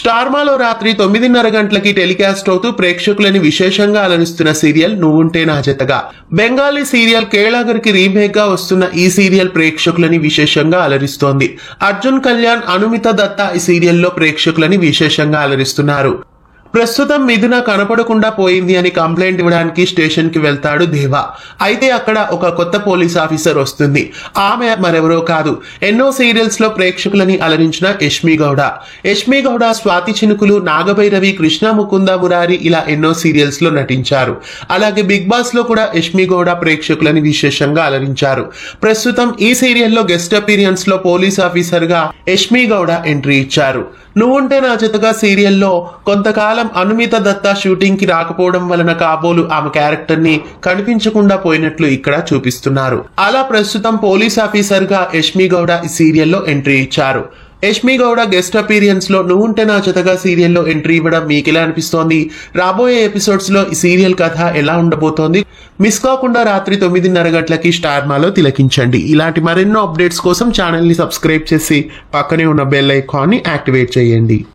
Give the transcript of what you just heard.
స్టార్మాలో రాత్రి 9:30 గంటలకి టెలికాస్ట్ అవుతూ ప్రేక్షకులని విశేషంగా అలరిస్తున్న సీరియల్ నువ్వుంటే నా జతగా. బెంగాలీ సీరియల్ కేళాగర్కి రీమేక్ గా వస్తున్న ఈ సీరియల్ ప్రేక్షకులని విశేషంగా అలరిస్తోంది. అర్జున్ కళ్యాణ్, అనుమిత దత్తా ఈ సీరియల్లో ప్రేక్షకులని విశేషంగా అలరిస్తున్నారు. ప్రస్తుతం మిథున కనపడకుండా పోయింది అని కంప్లైంట్ ఇవ్వడానికి స్టేషన్ కి వెళ్తాడు దేవా. అయితే అక్కడ ఒక కొత్త పోలీస్ ఆఫీసర్ వస్తుంది. ఆమె మరెవరో కాదు, ఎన్నో సీరియల్స్ లో ప్రేక్షకులని అలరించిన యష్మి గౌడ. యష్మి గౌడ స్వాతి చినుకులు, నాగభైరవి, కృష్ణ ముకుంద మురారి ఇలా ఎన్నో సీరియల్స్ లో నటించారు. అలాగే బిగ్ బాస్ లో కూడా యష్మి గౌడ ప్రేక్షకులని విశేషంగా అలరించారు. ప్రస్తుతం ఈ సీరియల్లో గెస్ట్ అపీరియన్స్ లో పోలీస్ ఆఫీసర్ గా యష్మి గౌడ ఎంట్రీ ఇచ్చారు. నువ్వుంటే నా జతగా సీరియల్లో కొంతకాలం అనుమిత దత్తా షూటింగ్ కి రాకపోవడం వలన కాబోలు ఆమె క్యారెక్టర్ ని కనిపించకుండా పోయినట్లు ఇక్కడ చూపిస్తున్నారు. అలా ప్రస్తుతం పోలీస్ ఆఫీసర్ గా యష్మి గౌడ ఈ సీరియల్లో ఎంట్రీ ఇచ్చారు. యష్మి గౌడ గెస్ట్ అపీరియన్స్ లో నువ్వుంటే నా జతగా సీరియల్లో ఎంట్రీ ఇవ్వడం మీకు ఎలా అనిపిస్తోంది? రాబోయే ఎపిసోడ్స్ లో ఈ సీరియల్ కథ ఎలా ఉండబోతోంది? మిస్ కాకుండా రాత్రి 9:30 గంటలకి స్టార్మాలో తిలకించండి. ఇలాంటి మరెన్నో అప్డేట్స్ కోసం ఛానల్ ని సబ్స్క్రైబ్ చేసి పక్కనే ఉన్న బెల్ ఐకాన్ ని యాక్టివేట్ చేయండి.